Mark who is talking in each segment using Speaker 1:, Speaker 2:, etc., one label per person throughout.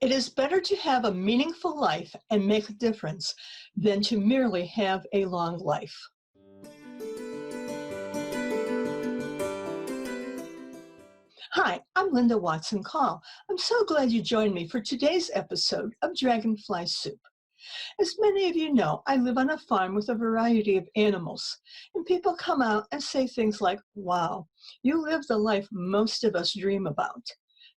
Speaker 1: It is better to have a meaningful life and make a difference than to merely have a long life. Hi, I'm Linda Watson-Call. I'm so glad you joined me for today's episode of Dragonfly Soup. As many of you know, I live on a farm with a variety of animals, and people come out and say things like, "Wow, you live the life most of us dream about."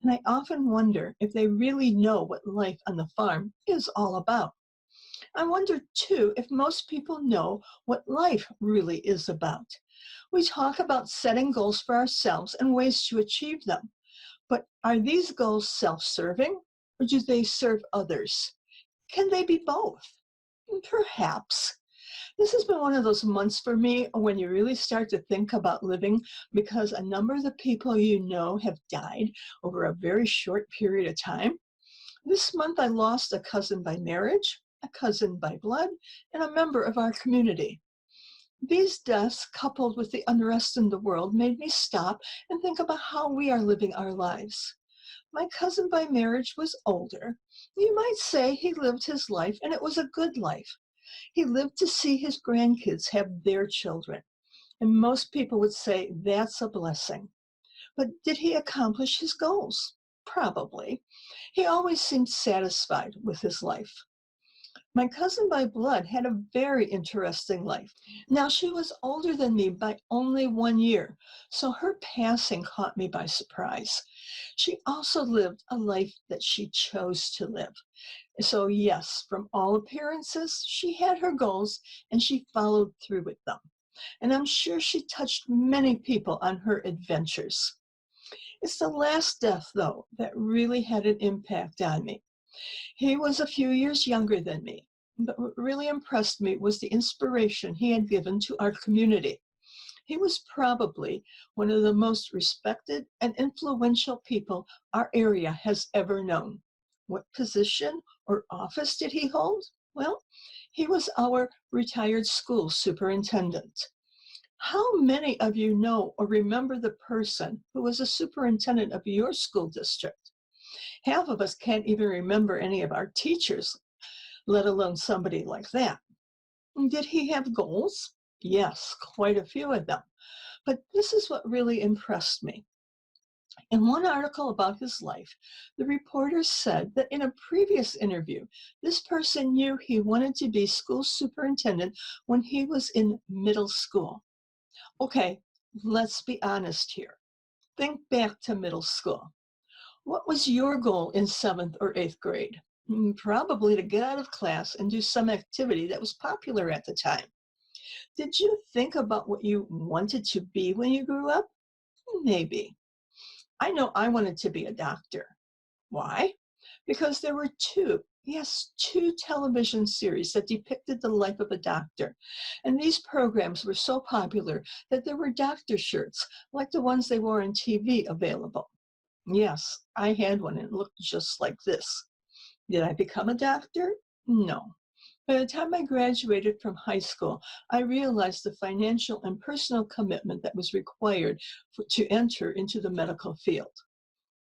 Speaker 1: And I often wonder if they really know what life on the farm is all about. I wonder, too, if most people know what life really is about. We talk about setting goals for ourselves and ways to achieve them, but are these goals self-serving, or do they serve others? Can they be both? Perhaps. This has been one of those months for me when you really start to think about living because a number of the people you know have died over a very short period of time. This month I lost a cousin by marriage, a cousin by blood, and a member of our community. These deaths, coupled with the unrest in the world, made me stop and think about how we are living our lives. My cousin by marriage was older. You might say he lived his life, and it was a good life. He lived to see his grandkids have their children, and most people would say that's a blessing. But did he accomplish his goals? Probably. He always seemed satisfied with his life. My cousin by blood had a very interesting life. Now, she was older than me by only 1 year, so her passing caught me by surprise. She also lived a life that she chose to live. So yes, from all appearances, she had her goals and she followed through with them. And I'm sure she touched many people on her adventures. It's the last death, though, that really had an impact on me. He was a few years younger than me, but what really impressed me was the inspiration he had given to our community. He was probably one of the most respected and influential people our area has ever known. What position or office did he hold? Well, he was our retired school superintendent. How many of you know or remember the person who was a superintendent of your school district? Half of us can't even remember any of our teachers, let alone somebody like that. Did he have goals? Yes, quite a few of them. But this is what really impressed me. In one article about his life, the reporter said that in a previous interview, this person knew he wanted to be school superintendent when he was in middle school. Okay, let's be honest here. Think back to middle school. What was your goal in 7th or 8th grade? Probably to get out of class and do some activity that was popular at the time. Did you think about what you wanted to be when you grew up? Maybe. I know I wanted to be a doctor. Why? Because there were two television series that depicted the life of a doctor. And these programs were so popular that there were doctor shirts, like the ones they wore on TV, available. Yes, I had one and it looked just like this. Did I become a doctor? No. By the time I graduated from high school, I realized the financial and personal commitment that was required to enter into the medical field.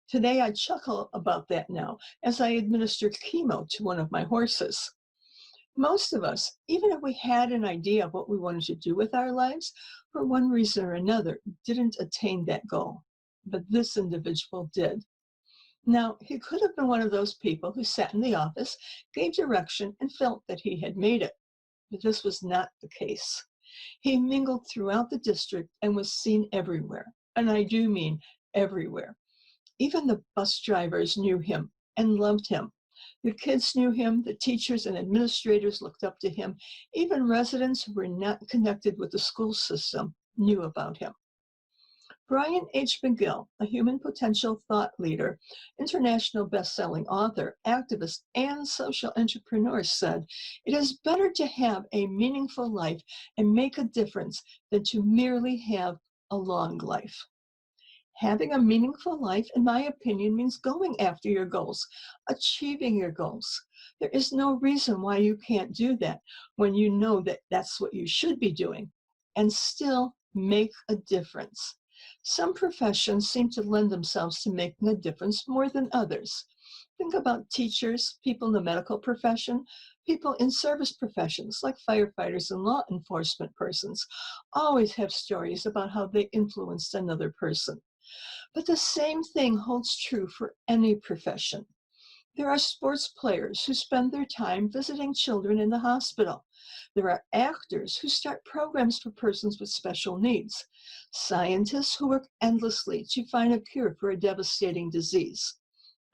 Speaker 1: Today, I chuckle about that now as I administer chemo to one of my horses. Most of us, even if we had an idea of what we wanted to do with our lives, for one reason or another, didn't attain that goal. But this individual did. Now, he could have been one of those people who sat in the office, gave direction, and felt that he had made it. But this was not the case. He mingled throughout the district and was seen everywhere. And I do mean everywhere. Even the bus drivers knew him and loved him. The kids knew him, the teachers and administrators looked up to him. Even residents who were not connected with the school system knew about him. Brian H. McGill, a human potential thought leader, international best-selling author, activist, and social entrepreneur, said, "It is better to have a meaningful life and make a difference than to merely have a long life." Having a meaningful life, in my opinion, means going after your goals, achieving your goals. There is no reason why you can't do that when you know that that's what you should be doing and still make a difference. Some professions seem to lend themselves to making a difference more than others. Think about teachers, people in the medical profession, people in service professions like firefighters and law enforcement persons always have stories about how they influenced another person. But the same thing holds true for any profession. There are sports players who spend their time visiting children in the hospital. There are actors who start programs for persons with special needs. Scientists who work endlessly to find a cure for a devastating disease.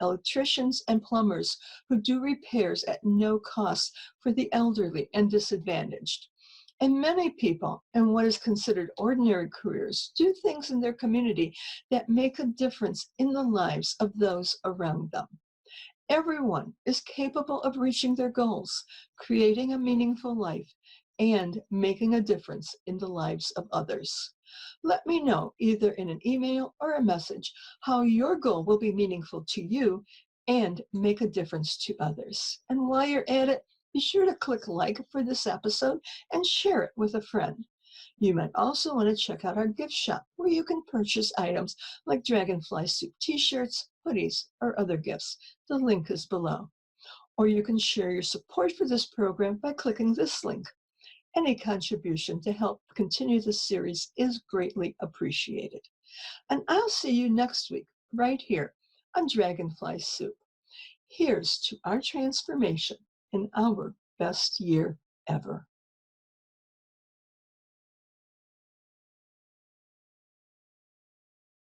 Speaker 1: Electricians and plumbers who do repairs at no cost for the elderly and disadvantaged. And many people in what is considered ordinary careers do things in their community that make a difference in the lives of those around them. Everyone is capable of reaching their goals, creating a meaningful life, and making a difference in the lives of others. Let me know either in an email or a message how your goal will be meaningful to you and make a difference to others. And while you're at it, be sure to click like for this episode and share it with a friend. You might also want to check out our gift shop where you can purchase items like Dragonfly Soup t-shirts, hoodies, or other gifts. The link is below. Or you can share your support for this program by clicking this link. Any contribution to help continue the series is greatly appreciated. And I'll see you next week right here on Dragonfly Soup. Here's to our transformation in our best year ever.